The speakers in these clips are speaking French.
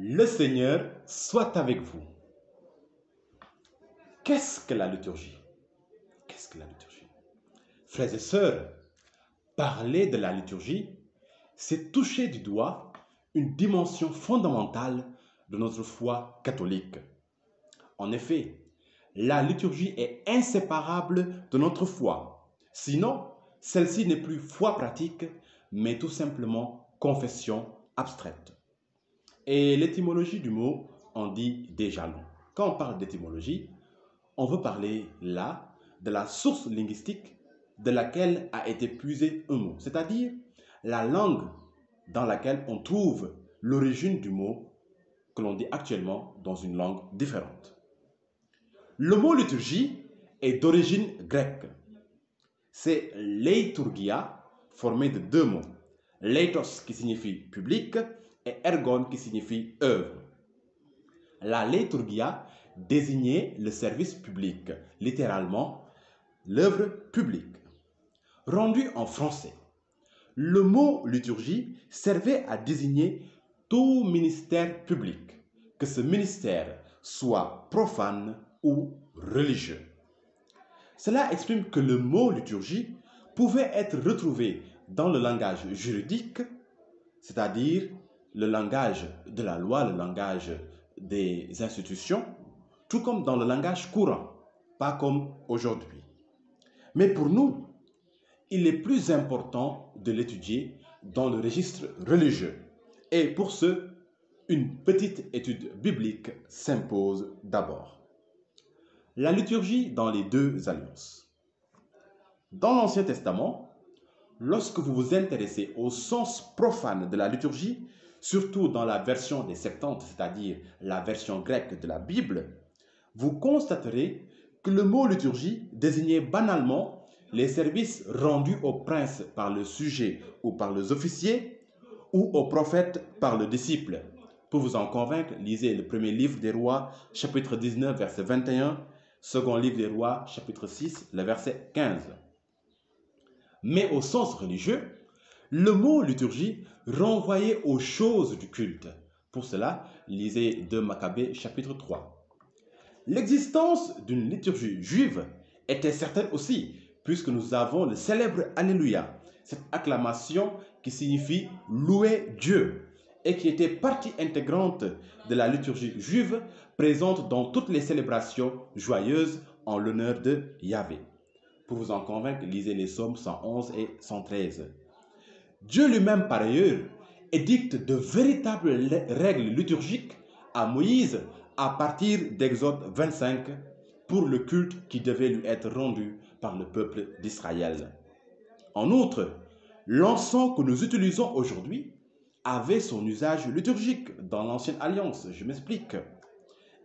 Le Seigneur soit avec vous. Qu'est-ce que la liturgie? Qu'est-ce que la liturgie? Frères et sœurs, parler de la liturgie, c'est toucher du doigt une dimension fondamentale de notre foi catholique. En effet, la liturgie est inséparable de notre foi. Sinon, celle-ci n'est plus foi pratique, mais tout simplement confession abstraite. Et l'étymologie du mot en dit déjà long. Quand on parle d'étymologie, on veut parler là de la source linguistique de laquelle a été puisé un mot, c'est-à-dire la langue dans laquelle on trouve l'origine du mot que l'on dit actuellement dans une langue différente. Le mot liturgie est d'origine grecque. C'est leiturgia, formé de deux mots. Leitos qui signifie public et ergon qui signifie œuvre. La liturgia désignait le service public, littéralement l'œuvre publique. Rendu en français, le mot liturgie servait à désigner tout ministère public, que ce ministère soit profane ou religieux. Cela exprime que le mot liturgie pouvait être retrouvé dans le langage juridique, c'est-à-dire le langage de la loi, le langage des institutions, tout comme dans le langage courant, pas comme aujourd'hui. Mais pour nous, il est plus important de l'étudier dans le registre religieux. Et pour ce, une petite étude biblique s'impose d'abord. La liturgie dans les deux alliances. Dans l'Ancien Testament, lorsque vous vous intéressez au sens profane de la liturgie, surtout dans la version des Septante, c'est-à-dire la version grecque de la Bible, vous constaterez que le mot liturgie désignait banalement les services rendus aux princes par le sujet ou par les officiers, ou aux prophètes par le disciple. Pour vous en convaincre, lisez le premier livre des Rois, chapitre 19, verset 21, second livre des Rois, chapitre 6, le verset 15. Mais au sens religieux, le mot liturgie renvoyait aux choses du culte. Pour cela, lisez 2 Maccabées, chapitre 3. L'existence d'une liturgie juive était certaine aussi, puisque nous avons le célèbre Alléluia, cette acclamation qui signifie louer Dieu et qui était partie intégrante de la liturgie juive présente dans toutes les célébrations joyeuses en l'honneur de Yahvé. Pour vous en convaincre, lisez les psaumes 111 et 113. Dieu lui-même, par ailleurs, édicte de véritables règles liturgiques à Moïse à partir d'Exode 25 pour le culte qui devait lui être rendu par le peuple d'Israël. En outre, l'encens que nous utilisons aujourd'hui avait son usage liturgique dans l'Ancienne Alliance. Je m'explique.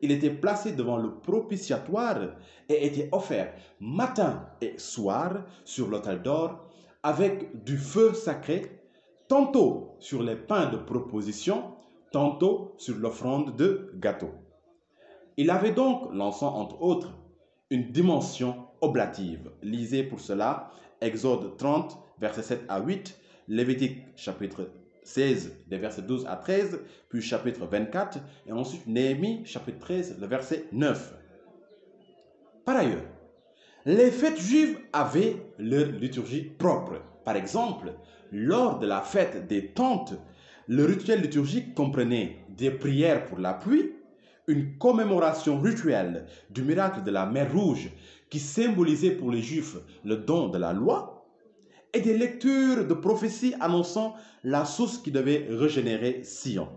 Il était placé devant le propitiatoire et était offert matin et soir sur l'autel d'or avec du feu sacré, tantôt sur les pains de proposition, tantôt sur l'offrande de gâteau. Il avait donc, l'encens entre autres, une dimension oblative. Lisez pour cela Exode 30, versets 7 à 8, Lévitique chapitre 16, des versets 12 à 13, puis chapitre 24, et ensuite Néhémie chapitre 13, le verset 9. Par ailleurs, les fêtes juives avaient leur liturgie propre. Par exemple, lors de la fête des tentes, le rituel liturgique comprenait des prières pour la pluie, une commémoration rituelle du miracle de la mer Rouge qui symbolisait pour les Juifs le don de la loi, et des lectures de prophéties annonçant la source qui devait régénérer Sion.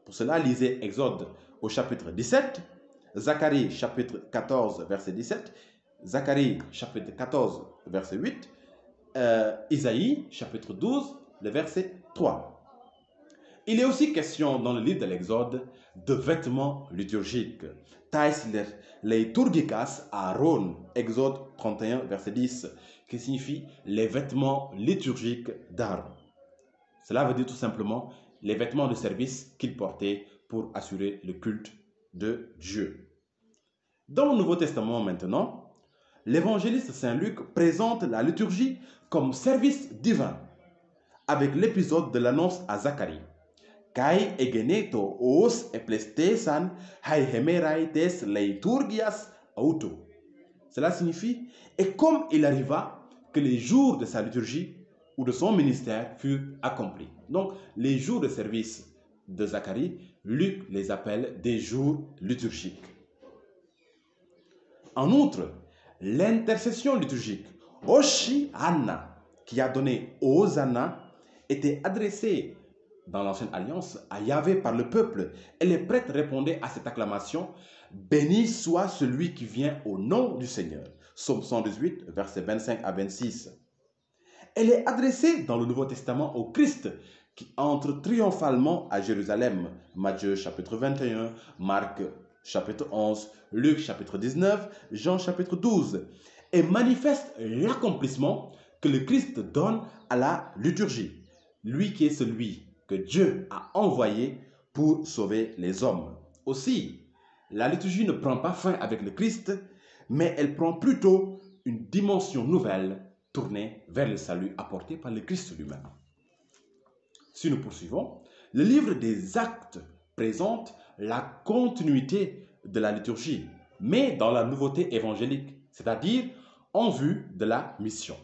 Pour cela, lisez Exode au chapitre 17, Zacharie chapitre 14, verset 17, Zacharie chapitre 14, verset 8, Isaïe chapitre 12, le verset 3. Il est aussi question dans le livre de l'Exode de vêtements liturgiques. Tais leiturgikas Aaron, Exode 31, verset 10, qui signifie les vêtements liturgiques d'Aaron. Cela veut dire tout simplement les vêtements de service qu'il portait pour assurer le culte de Dieu. Dans le Nouveau Testament maintenant, l'évangéliste Saint Luc présente la liturgie comme service divin avec l'épisode de l'annonce à Zacharie. kai egeneto os eplestesan hai hemeraites leiturgias auto. Cela signifie, et comme il arriva que les jours de sa liturgie ou de son ministère furent accomplis. Donc, les jours de service de Zacharie, Luc les appelle des jours liturgiques. En outre, l'intercession liturgique, Oshi Anna, qui a donné Hosanna, était adressée dans l'Ancienne Alliance à Yahvé par le peuple. Et les prêtres répondaient à cette acclamation, béni soit celui qui vient au nom du Seigneur. Psaume 118, versets 25 à 26. Elle est adressée dans le Nouveau Testament au Christ qui entre triomphalement à Jérusalem. Matthieu chapitre 21, Marc chapitre 11, Luc chapitre 19, Jean chapitre 12. Et manifeste l'accomplissement que le Christ donne à la liturgie. Lui qui est celui que Dieu a envoyé pour sauver les hommes. Aussi, la liturgie ne prend pas fin avec le Christ, mais elle prend plutôt une dimension nouvelle tournée vers le salut apporté par le Christ lui-même. Si nous poursuivons, le livre des Actes présente la continuité de la liturgie, mais dans la nouveauté évangélique, c'est-à-dire en vue de la mission.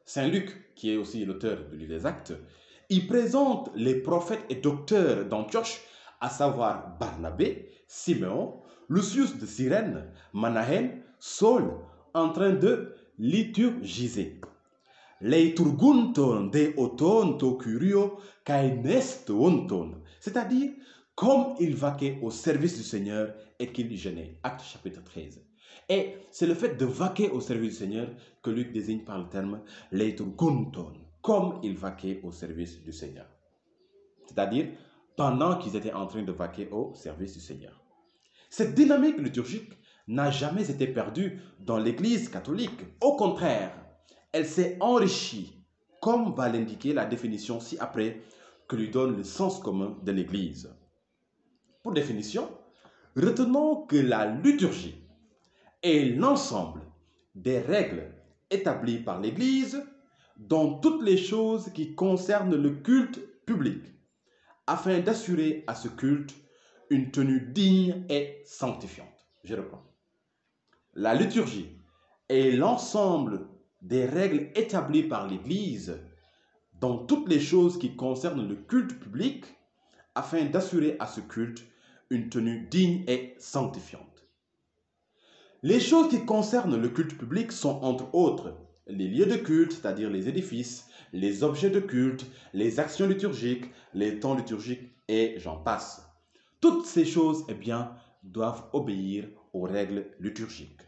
Saint Luc, qui est aussi l'auteur du livre des Actes, il présente les prophètes et docteurs d'Antioche, à savoir Barnabé, Siméon, Lucius de Cyrène, Manahen, Saul, en train de liturgiser. Leiturgunton de oton to curio kainestonton, c'est-à-dire comme il vaquait au service du Seigneur et qu'il jeûnait. Acte chapitre 13. Et c'est le fait de vaquer au service du Seigneur que Luc désigne par le terme leiturgunton, comme il vaquait au service du Seigneur. C'est-à-dire pendant qu'ils étaient en train de vaquer au service du Seigneur. Cette dynamique liturgique n'a jamais été perdue dans l'Église catholique. Au contraire, elle s'est enrichie, comme va l'indiquer la définition ci-après que lui donne le sens commun de l'Église. Pour définition, retenons que la liturgie est l'ensemble des règles établies par l'Église dans toutes les choses qui concernent le culte public, afin d'assurer à ce culte une tenue digne et sanctifiante. Je reprends. La liturgie est l'ensemble des règles établies par l'Église dans toutes les choses qui concernent le culte public, afin d'assurer à ce culte une tenue digne et sanctifiante. Les choses qui concernent le culte public sont entre autres les lieux de culte, c'est-à-dire les édifices, les objets de culte, les actions liturgiques, les temps liturgiques et j'en passe. Toutes ces choses, doivent obéir aux règles liturgiques.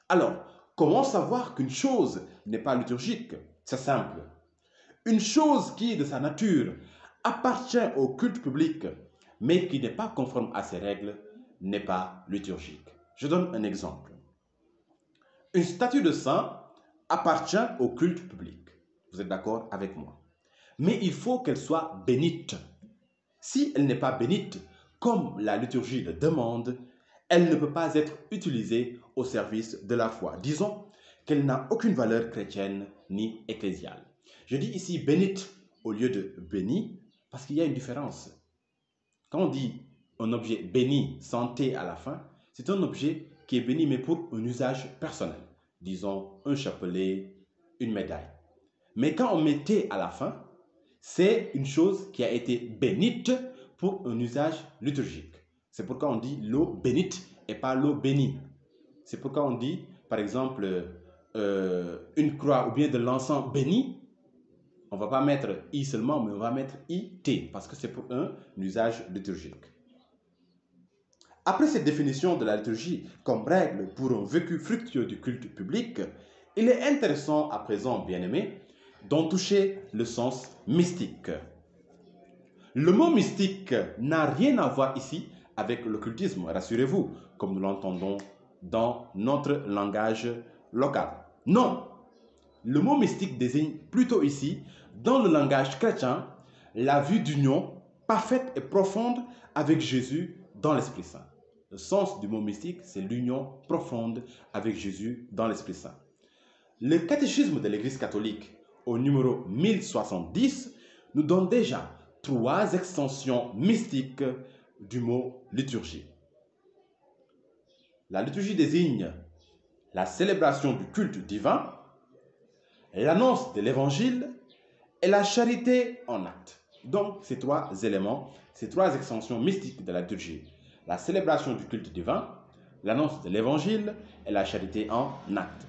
Alors, comment savoir qu'une chose n'est pas liturgique? C'est simple. Une chose qui, de sa nature, appartient au culte public, mais qui n'est pas conforme à ces règles, n'est pas liturgique. Je donne un exemple. Une statue de saint appartient au culte public. Vous êtes d'accord avec moi? Mais il faut qu'elle soit bénite. Si elle n'est pas bénite, comme la liturgie le demande, elle ne peut pas être utilisée au service de la foi. Disons qu'elle n'a aucune valeur chrétienne ni ecclésiale. Je dis ici bénite au lieu de béni parce qu'il y a une différence. Quand on dit un objet béni sans T à la fin, c'est un objet qui est béni mais pour un usage personnel. Disons un chapelet, une médaille. Mais quand on met T à la fin, c'est une chose qui a été bénite pour un usage liturgique. C'est pourquoi on dit l'eau bénite et pas l'eau bénie. C'est pourquoi on dit, par exemple, une croix ou bien de l'encens béni. On ne va pas mettre I seulement, mais on va mettre IT parce que c'est pour un usage liturgique. Après cette définition de la liturgie comme règle pour un vécu fructueux du culte public, il est intéressant à présent, bien-aimés, d'en toucher le sens mystique. Le mot mystique n'a rien à voir ici avec l'occultisme, rassurez-vous, comme nous l'entendons dans notre langage local. Non, le mot mystique désigne plutôt ici, dans le langage chrétien, la vue d'union parfaite et profonde avec Jésus dans l'Esprit Saint. Le sens du mot mystique, c'est l'union profonde avec Jésus dans l'Esprit Saint. Le catéchisme de l'Église catholique, au numéro 1070, nous donne déjà trois extensions mystiques du mot liturgie. La liturgie désigne la célébration du culte divin, l'annonce de l'évangile et la charité en acte. Donc, ces trois éléments, ces trois extensions mystiques de la liturgie, la célébration du culte divin, l'annonce de l'évangile et la charité en acte.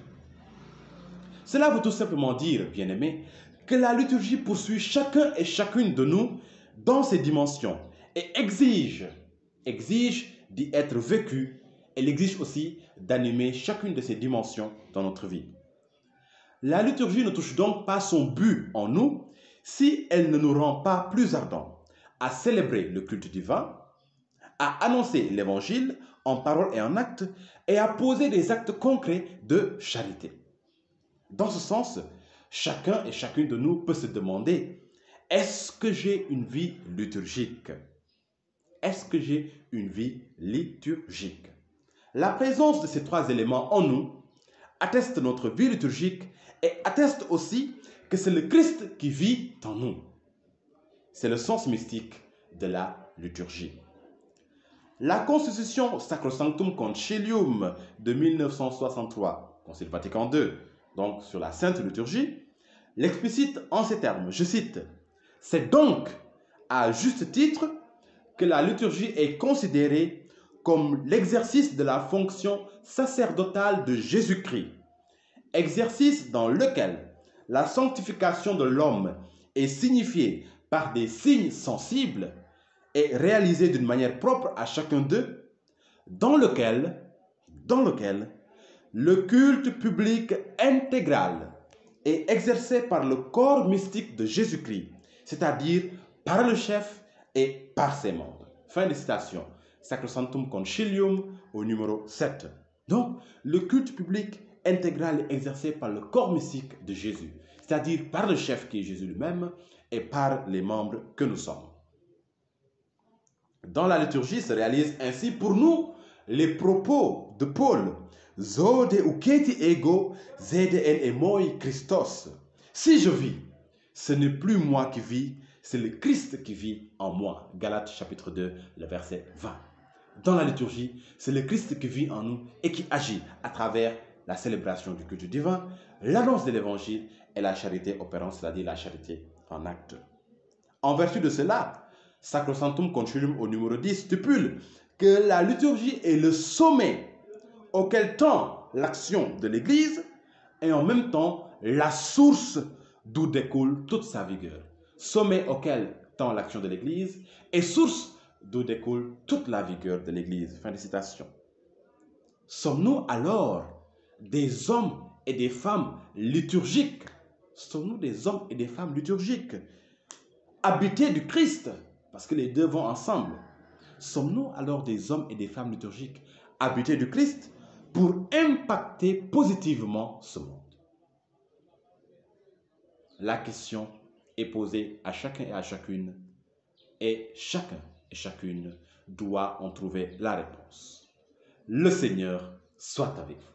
Cela veut tout simplement dire, bien-aimés, que la liturgie poursuit chacun et chacune de nous dans ses dimensions et exige d'y être vécue. Elle exige aussi d'animer chacune de ces dimensions dans notre vie. La liturgie ne touche donc pas son but en nous si elle ne nous rend pas plus ardents à célébrer le culte divin, à annoncer l'évangile en parole et en acte et à poser des actes concrets de charité. Dans ce sens, chacun et chacune de nous peut se demander, est-ce que j'ai une vie liturgique? Est-ce que j'ai une vie liturgique? La présence de ces trois éléments en nous atteste notre vie liturgique et atteste aussi que c'est le Christ qui vit en nous. C'est le sens mystique de la liturgie. La Constitution Sacrosanctum Concilium de 1963, Concile Vatican II, donc sur la Sainte Liturgie, l'explicite en ces termes, je cite, « C'est donc à juste titre que la liturgie est considérée comme l'exercice de la fonction sacerdotale de Jésus-Christ, exercice dans lequel la sanctification de l'homme est signifiée par des signes sensibles et réalisée d'une manière propre à chacun d'eux, dans lequel le culte public intégral est exercé par le corps mystique de Jésus-Christ, c'est-à-dire par le chef et par ses membres. » Fin de citation. Sacrosanctum Concilium au numéro 7. Donc, le culte public intégral est exercé par le corps mystique de Jésus, c'est-à-dire par le chef qui est Jésus lui-même et par les membres que nous sommes. Dans la liturgie se réalisent ainsi pour nous les propos de Paul. Zode uketi ego, zede en emoi Christos. Si je vis, ce n'est plus moi qui vis, c'est le Christ qui vit en moi. Galates chapitre 2, le verset 20. Dans la liturgie, c'est le Christ qui vit en nous et qui agit à travers la célébration du culte divin, l'annonce de l'évangile et la charité opérante, c'est-à-dire la charité en acte. En vertu de cela, Sacrosanctum Concilium au numéro 10 stipule que la liturgie est le sommet auquel tend l'action de l'Église et en même temps la source d'où découle toute sa vigueur. Sommet auquel tend l'action de l'Église et source d'où découle toute la vigueur de l'Église. Fin de citation. Sommes-nous alors des hommes et des femmes liturgiques? Sommes-nous des hommes et des femmes liturgiques, habités du Christ? Parce que les deux vont ensemble. Sommes-nous alors des hommes et des femmes liturgiques, habités du Christ, pour impacter positivement ce monde? La question est posée à chacun et à chacune, et chacun et chacune doit en trouver la réponse. Le Seigneur soit avec vous.